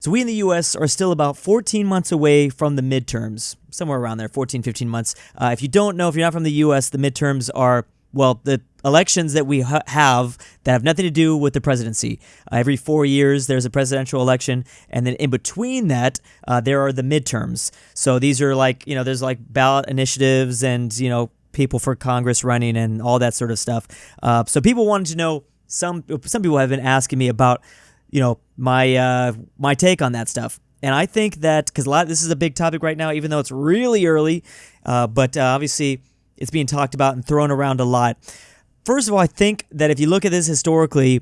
So we in the U.S. are still about 14 months away from the midterms, somewhere around there, 14, 15 months. If you don't know, if you're not from the U.S., the midterms are, well, the elections that we have that have nothing to do with the presidency. Every 4 years, there's a presidential election, and then in between that, there are the midterms. So these are like, there's like ballot initiatives and, people for Congress running and all that sort of stuff. So people wanted to know, some people have been asking me about, my take on that stuff. And I think that, because this is a big topic right now, even though it's really early, but obviously it's being talked about and thrown around a lot. First of all, I think that if you look at this historically,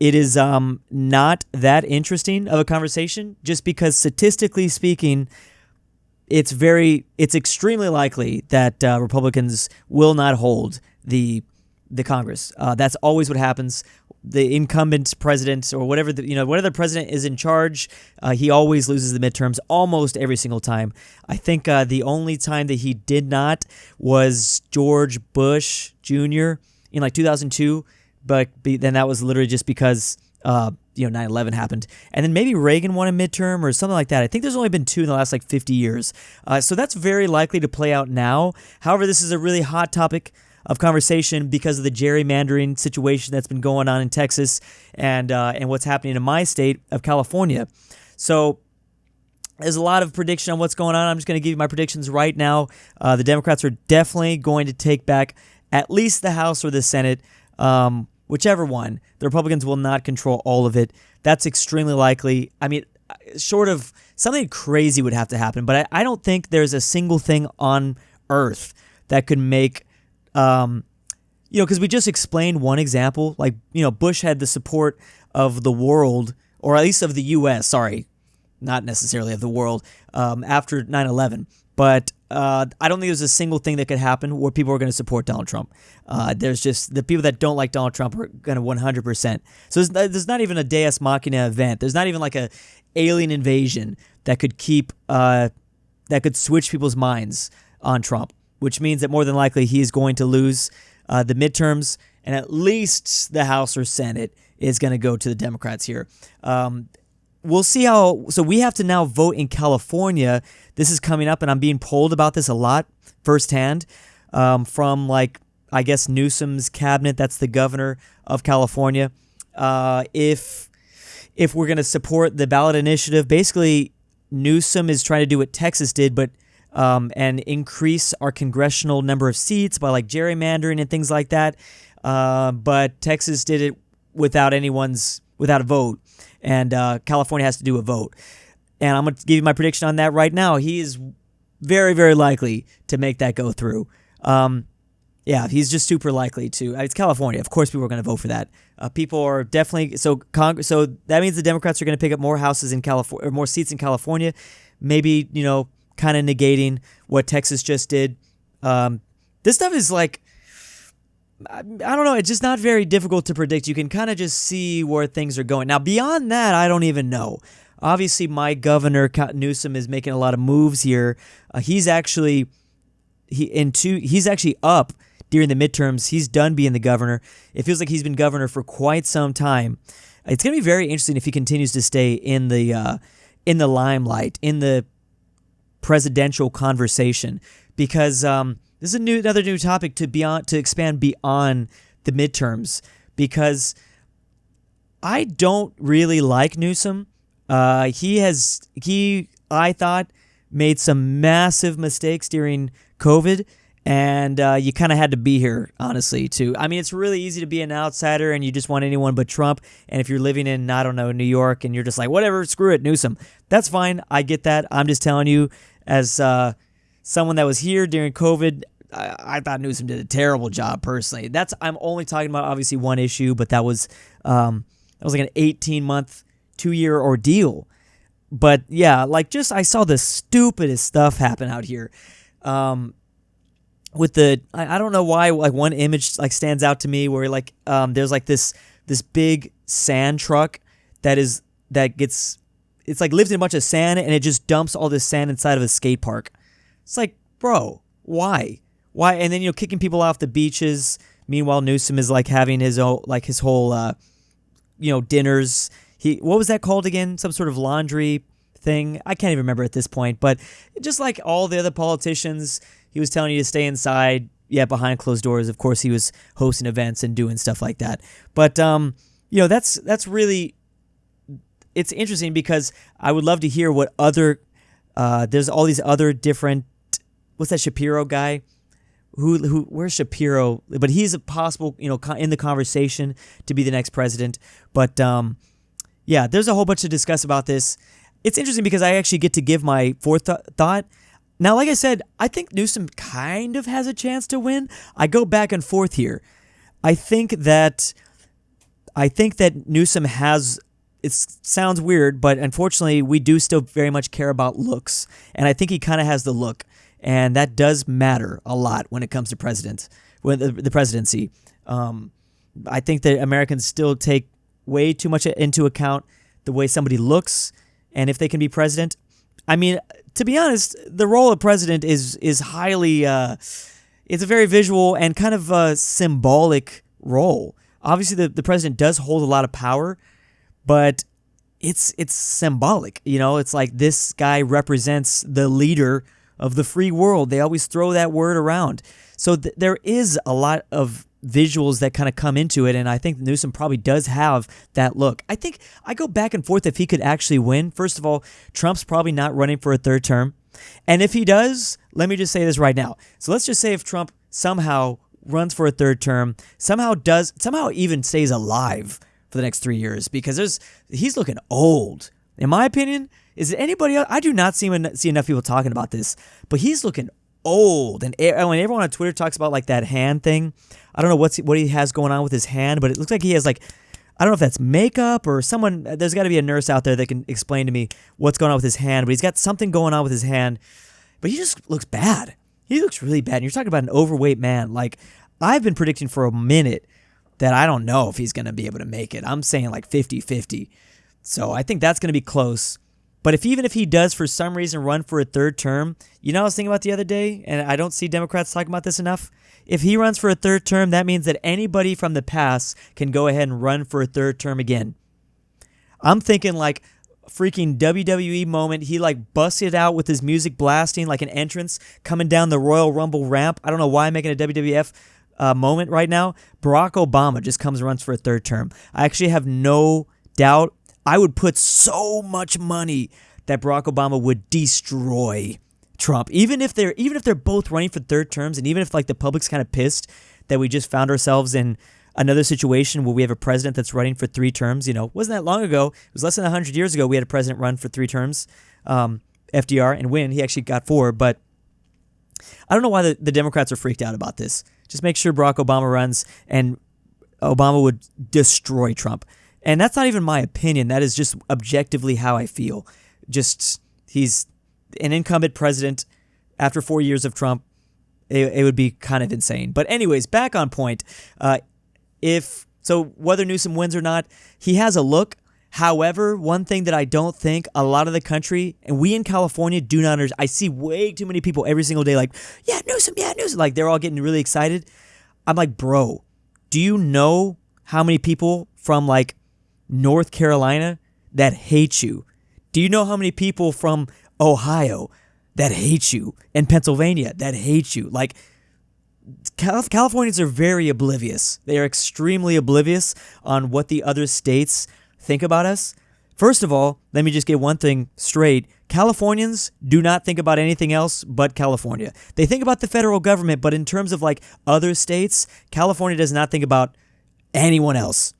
it is not that interesting of a conversation, just because statistically speaking, it's extremely likely that Republicans will not hold the Congress. That's always what happens. The incumbent president or whatever the president is in charge, he always loses the midterms almost every single time. I think the only time that he did not was George Bush Jr. in like 2002, but then that was literally just because 9/11 happened. And then maybe Reagan won a midterm or something like that. I think there's only been two in the last 50 years. So that's very likely to play out now. However, this is a really hot topic of conversation because of the gerrymandering situation that's been going on in Texas and what's happening in my state of California. So there's a lot of prediction on what's going on. I'm just going to give you my predictions right now. The Democrats are definitely going to take back at least the House or the Senate, whichever one. The Republicans will not control all of it. That's extremely likely. I mean, short of something crazy would have to happen, but I don't think there's a single thing on earth that could make because we just explained one example. Like, Bush had the support of the world, or at least of the U.S., sorry, not necessarily of the world, after 9/11. But I don't think there's a single thing that could happen where people are going to support Donald Trump. There's just the people that don't like Donald Trump are going to 100%. So there's not even a Deus Machina event. There's not even like a alien invasion that could that could switch people's minds on Trump, which means that more than likely he is going to lose the midterms, and at least the House or Senate is going to go to the Democrats here. We'll see how. So we have to now vote in California. This is coming up, and I'm being polled about this a lot firsthand from, I guess, Newsom's cabinet. That's the governor of California. If we're going to support the ballot initiative, basically Newsom is trying to do what Texas did, but and increase our congressional number of seats by gerrymandering and things like that. But Texas did it without a vote, and California has to do a vote. And I'm going to give you my prediction on that right now. He is very, very likely to make that go through. He's just super likely to. It's California. Of course, people are going to vote for that. People are definitely so. So that means the Democrats are going to pick up more houses in California, or more seats in California. Maybe kind of negating what Texas just did. This stuff is I don't know, it's just not very difficult to predict. You can kind of just see where things are going. Now, beyond that, I don't even know. Obviously, my governor, Newsom, is making a lot of moves here. He's actually up during the midterms. He's done being the governor. It feels like he's been governor for quite some time. It's going to be very interesting if he continues to stay in the limelight, in the presidential conversation, because this is another new topic to expand beyond the midterms, because I don't really like Newsom. He I thought made some massive mistakes during COVID, and you kind of had to be here, honestly, too. I mean, it's really easy to be an outsider and you just want anyone but Trump. And if you're living in, I don't know, New York, and you're just like, whatever, screw it, Newsom. That's fine. I get that. I'm just telling you, as someone that was here during COVID, I thought Newsom did a terrible job, personally. I'm only talking about, obviously, one issue, but that was like an 18-month, 2-year ordeal. But yeah, I saw the stupidest stuff happen out here. With I don't know why, one image stands out to me where there's this big sand truck that gets, it's lives in a bunch of sand, and it just dumps all this sand inside of a skate park. It's bro, why? And then kicking people off the beaches. Meanwhile, Newsom is having his whole dinners. what was that called again? Some sort of laundry thing. I can't even remember at this point. But just like all the other politicians, he was telling you to stay inside. Yeah, behind closed doors. Of course, he was hosting events and doing stuff like that. But that's really, it's interesting because I would love to hear what other. There's all these other different. What's that Shapiro guy? Where's Shapiro? But he's a possible, in the conversation to be the next president. But there's a whole bunch to discuss about this. It's interesting because I actually get to give my thought. Now, like I said, I think Newsom kind of has a chance to win. I go back and forth here. I think that Newsom has. It sounds weird, but unfortunately, we do still very much care about looks, and I think he kind of has the look. And that does matter a lot when it comes to the presidency. I think that Americans still take way too much into account the way somebody looks and if they can be president. I mean, to be honest, the role of president is highly, it's a very visual and kind of a symbolic role. Obviously, the president does hold a lot of power, but it's symbolic. It's like this guy represents the leader of the free world. They always throw that word around. So there is a lot of visuals that kind of come into it, and I think Newsom probably does have that look. I think I go back and forth if he could actually win. First of all, Trump's probably not running for a third term. And if he does, let me just say this right now. So let's just say if Trump somehow runs for a third term, somehow even stays alive for the next 3 years, because he's looking old. In my opinion, is it anybody else? I do not see enough people talking about this, but he's looking old. And when everyone on Twitter talks about like that hand thing, I don't know what he has going on with his hand, but it looks like he has like, I don't know if that's makeup or someone. There's got to be a nurse out there that can explain to me what's going on with his hand, but he's got something going on with his hand, but he just looks bad. He looks really bad. And you're talking about an overweight man. Like, I've been predicting for a minute that I don't know if he's going to be able to make it. I'm saying like 50-50. So I think that's going to be close. But even if he does for some reason run for a third term, I was thinking about the other day, and I don't see Democrats talking about this enough. If he runs for a third term, that means that anybody from the past can go ahead and run for a third term again. I'm thinking like freaking WWE moment. He like busted out with his music blasting like an entrance coming down the Royal Rumble ramp. I don't know why I'm making a WWF moment right now. Barack Obama just comes and runs for a third term. I actually have no doubt. I would put so much money that Barack Obama would destroy Trump, even if they're both running for third terms, and even if like the public's kind of pissed that we just found ourselves in another situation where we have a president that's running for 3 terms. Wasn't that long ago? It was less than 100 years ago we had a president run for 3 terms, FDR, and win. He actually got 4, but I don't know why the Democrats are freaked out about this. Just make sure Barack Obama runs, and Obama would destroy Trump. And that's not even my opinion. That is just objectively how I feel. Just, he's an incumbent president after 4 years of Trump. It would be kind of insane. But anyways, back on point. Whether Newsom wins or not, he has a look. However, one thing that I don't think a lot of the country, and we in California do not understand. I see way too many people every single day like, yeah, Newsom. Like, they're all getting really excited. I'm like, bro, do you know how many people from like North Carolina that hate you? Do you know how many people from Ohio that hate you, and Pennsylvania that hate you? Like, Californians are very oblivious. They are extremely oblivious on what the other states think about us. First of all, let me just get one thing straight. Californians do not think about anything else but California. They think about the federal government, but in terms of like other states, California does not think about anyone else.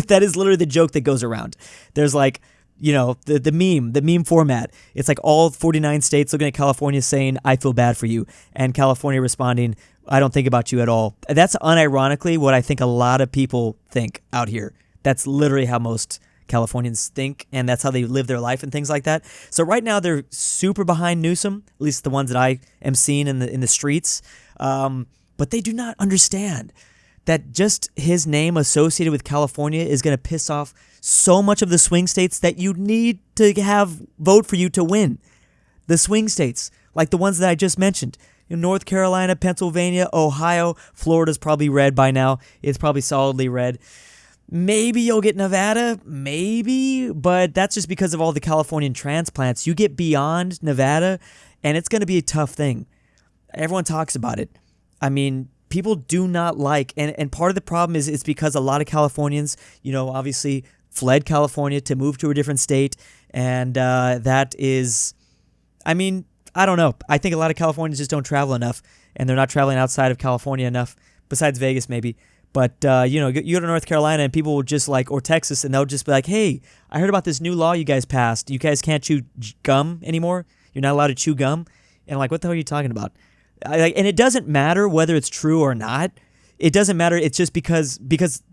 That is literally the joke that goes around. There's like, the meme format. It's like all 49 states looking at California saying, I feel bad for you. And California responding, I don't think about you at all. That's unironically what I think a lot of people think out here. That's literally how most Californians think, and that's how they live their life and things like that. So right now they're super behind Newsom, at least the ones that I am seeing in the streets. But they do not understand that just his name associated with California is going to piss off so much of the swing states that you need to have vote for you to win. The swing states, like the ones that I just mentioned. North Carolina, Pennsylvania, Ohio, Florida's probably red by now. It's probably solidly red. Maybe you'll get Nevada, maybe, but that's just because of all the Californian transplants. You get beyond Nevada, and it's going to be a tough thing. Everyone talks about it. I mean, people do not like, and part of the problem is it's because a lot of Californians, obviously fled California to move to a different state, and that is, I mean, I don't know. I think a lot of Californians just don't travel enough, and they're not traveling outside of California enough, besides Vegas maybe. But, you go to North Carolina and people will just or Texas, and they'll just be like, hey, I heard about this new law you guys passed. You guys can't chew gum anymore. You're not allowed to chew gum. And I'm like, what the hell are you talking about? And it doesn't matter whether it's true or not. It doesn't matter. It's just because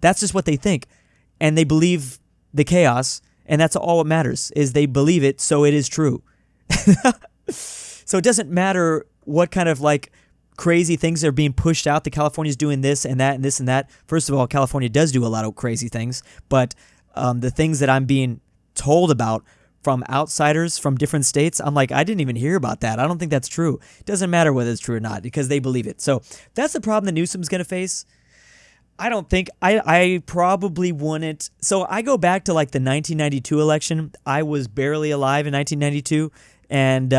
that's just what they think. And they believe the chaos, and that's all that matters, is they believe it, so it is true. So it doesn't matter what kind of crazy things are being pushed out. The California's doing this and that and this and that. First of all, California does do a lot of crazy things, but the things that I'm being told about from outsiders from different states, I'm like, I didn't even hear about that. I don't think that's true. It doesn't matter whether it's true or not because they believe it. So that's the problem that Newsom's going to face. I don't think I probably wouldn't. So I go back to the 1992 election. I was barely alive in 1992, and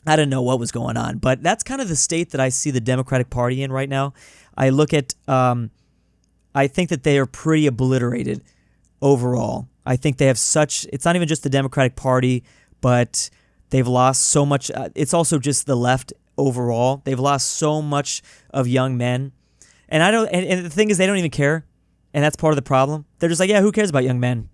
I didn't know what was going on, but that's kind of the state that I see the Democratic Party in right now. I look at, I think that they are pretty obliterated overall. I think they have it's not even just the Democratic Party, but they've lost so much. It's also just the left overall. They've lost so much of young men. And and the thing is, they don't even care. And that's part of the problem. They're just like, yeah, who cares about young men?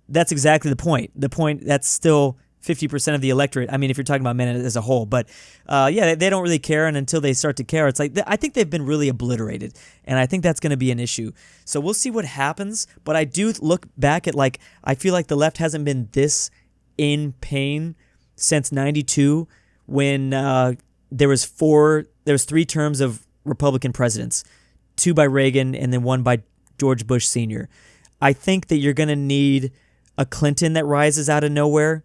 That's exactly the point. The point that's still 50% of the electorate. I mean, if you're talking about men as a whole, but they don't really care, and until they start to care, it's I think they've been really obliterated, and I think that's going to be an issue. So we'll see what happens, but I do look back at I feel like the left hasn't been this in pain since 92 when there was 3 terms of Republican presidents, 2 by Reagan and then 1 by George Bush Sr. I think that you're going to need a Clinton that rises out of nowhere.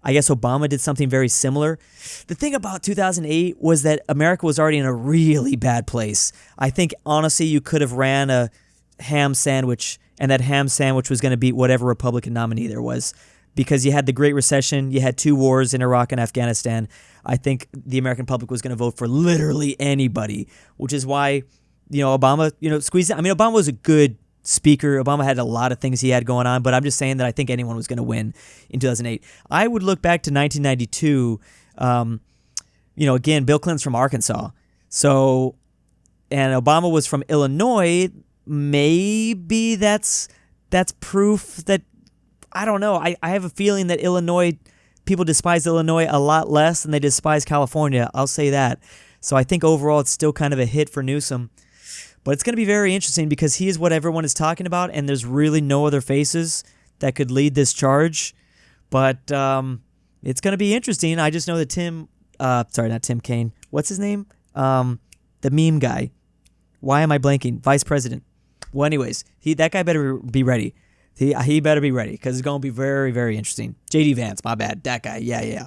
I guess Obama did something very similar. The thing about 2008 was that America was already in a really bad place. I think, honestly, you could have ran a ham sandwich, and that ham sandwich was going to beat whatever Republican nominee there was because you had the Great Recession, you had 2 wars in Iraq and Afghanistan. I think the American public was going to vote for literally anybody, which is why, Obama, squeezed it. I mean, Obama was a good speaker. Obama had a lot of things he had going on, but I'm just saying that I think anyone was going to win in 2008. I would look back to 1992. Again, Bill Clinton's from Arkansas, and Obama was from Illinois. Maybe that's proof that, I don't know. I have a feeling that people despise Illinois a lot less than they despise California. I'll say that. So I think overall it's still kind of a hit for Newsom. But it's going to be very interesting because he is what everyone is talking about, and there's really no other faces that could lead this charge. But it's going to be interesting. I just know that not Tim Kaine. What's his name? The meme guy. Why am I blanking? Vice President. Well, anyways, that guy better be ready. He better be ready because it's going to be very, very interesting. J.D. Vance, my bad. That guy. Yeah.